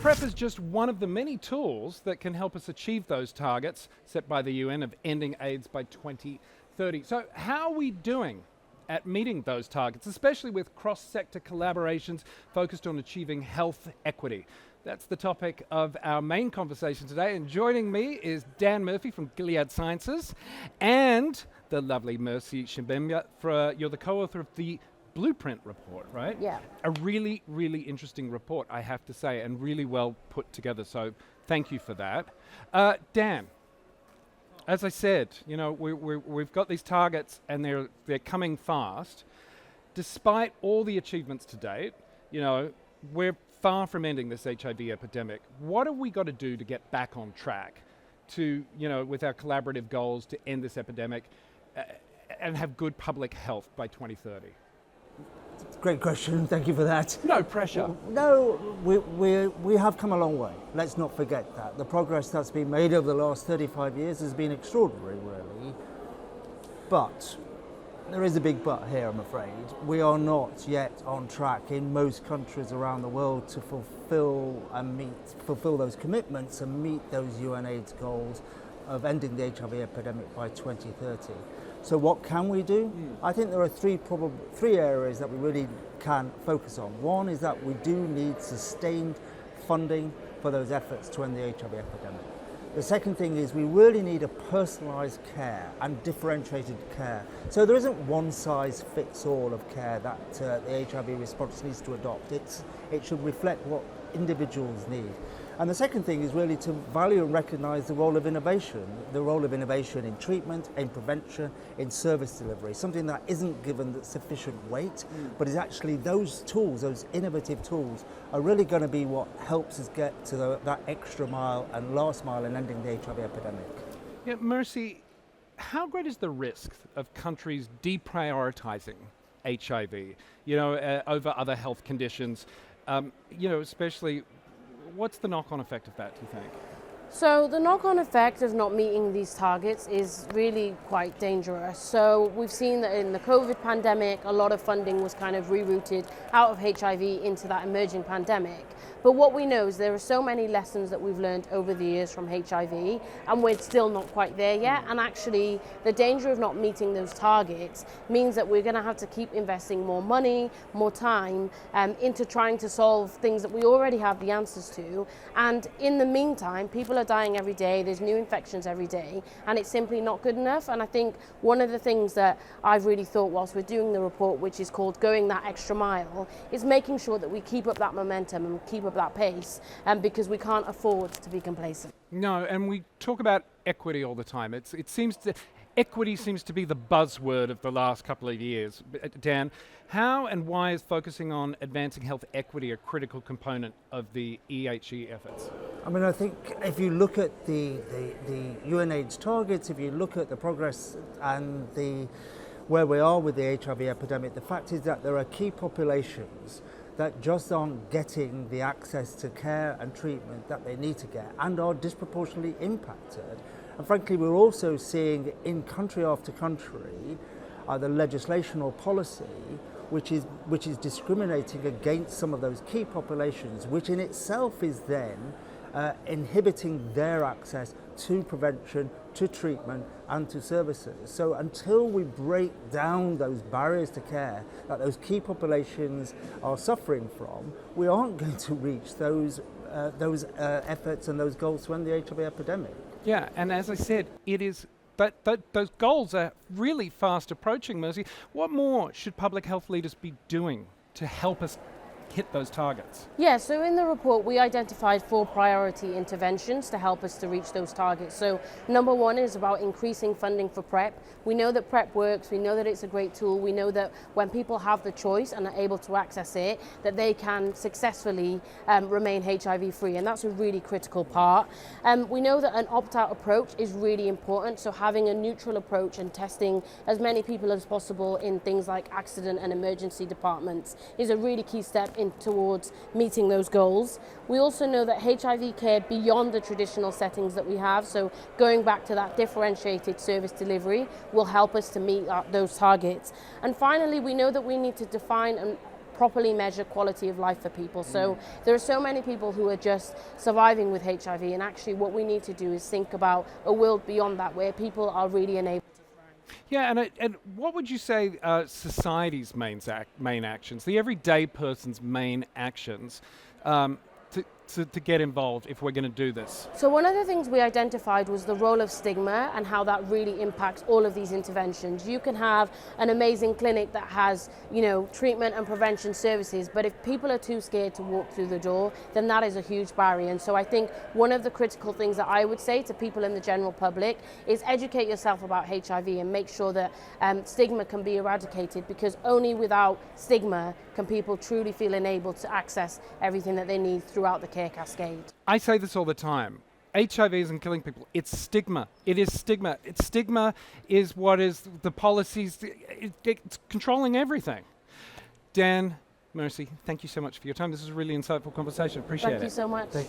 PrEP is just one of the many tools that can help us achieve those targets set by the UN of ending AIDS by 2030. So how are we doing at meeting those targets, especially with cross-sector collaborations focused on achieving health equity? That's the topic of our main conversation today, and joining me is Dan Murphy from Gilead Sciences and the lovely Mercy Shibemba. You're the co-author of the Blueprint report, right? Yeah. A really, really interesting report, I have to say, and really well put together, so thank you for that. Dan, as I said, you know, we've got these targets and they're coming fast. Despite all the achievements to date, you know, we're far from ending this HIV epidemic. What have we got to do to get back on track to, you know, with our collaborative goals to end this epidemic and have good public health by 2030? Great question, thank you for that. No pressure. No, we have come a long way. Let's not forget that. The progress that's been made over the last 35 years has been extraordinary, really. But, there is a big but here, I'm afraid. We are not yet on track in most countries around the world to fulfill those commitments and meet those UNAIDS goals of ending the HIV epidemic by 2030. So what can we do? I think there are three areas that we really can focus on. One is that we do need sustained funding for those efforts to end the HIV epidemic. The second thing is we really need a personalised care and differentiated care. So there isn't one size fits all of care that the HIV response needs to adopt. It should reflect what individuals need. And the second thing is really to value and recognise the role of innovation in treatment, in prevention, in service delivery, something that isn't given sufficient weight, but is actually those tools, those innovative tools, are really going to be what helps us get to that extra mile and last mile in ending the HIV epidemic. Yeah, Mercy, how great is the risk of countries deprioritising HIV, you know, over other health conditions, you know, especially? What's the knock-on effect of that, do you think? So the knock-on effect of not meeting these targets is really quite dangerous. So we've seen that in the COVID pandemic, a lot of funding was kind of rerouted out of HIV into that emerging pandemic. But what we know is there are so many lessons that we've learned over the years from HIV, and we're still not quite there yet. And actually, the danger of not meeting those targets means that we're going to have to keep investing more money, more time into trying to solve things that we already have the answers to. And in the meantime, people are dying every day, there's new infections every day, and it's simply not good enough. And I think one of the things that I've really thought whilst we're doing the report, which is called Going That Extra Mile, is making sure that we keep up that momentum and keep up that pace, because we can't afford to be complacent. No, and we talk about equity all the time. Equity seems to be the buzzword of the last couple of years. Dan, how and why is focusing on advancing health equity a critical component of the EHE efforts? I mean, I think if you look at the UNAIDS targets, if you look at the progress and where we are with the HIV epidemic, the fact is that there are key populations that just aren't getting the access to care and treatment that they need to get and are disproportionately impacted. And frankly, we're also seeing in country after country either legislation or policy which is discriminating against some of those key populations, which in itself is then inhibiting their access to prevention, to treatment and to services. So until we break down those barriers to care that those key populations are suffering from, we aren't going to reach those efforts and those goals to end the HIV epidemic. Yeah, and as I said, it is, but those goals are really fast approaching, Mercy. What more should public health leaders be doing to help us hit those targets? Yeah, so in the report we identified 4 priority interventions to help us to reach those targets. So number 1 is about increasing funding for PrEP. We know that PrEP works, we know that it's a great tool, we know that when people have the choice and are able to access it, that they can successfully remain HIV free, and that's a really critical part. We know that an opt-out approach is really important, so having a neutral approach and testing as many people as possible in things like accident and emergency departments is a really key step towards meeting those goals. We also know that HIV care beyond the traditional settings that we have, so going back to that differentiated service delivery, will help us to meet those targets. And finally, we know that we need to define and properly measure quality of life for people. So there are so many people who are just surviving with HIV, and actually what we need to do is think about a world beyond that where people are really enabled. Yeah, and what would you say society's main actions, the everyday person's main actions, to get involved if we're going to do this? So one of the things we identified was the role of stigma and how that really impacts all of these interventions. You can have an amazing clinic that has, you know, treatment and prevention services, but if people are too scared to walk through the door, then that is a huge barrier. And so I think one of the critical things that I would say to people in the general public is educate yourself about HIV and make sure that stigma can be eradicated, because only without stigma can people truly feel enabled to access everything that they need throughout the care cascade. I say this all the time. HIV isn't killing people. It's stigma. It is stigma. Stigma is what is the policies. It's controlling everything. Dan, Mercy, thank you so much for your time. This is a really insightful conversation. Appreciate it. Thank you so much. Thank you.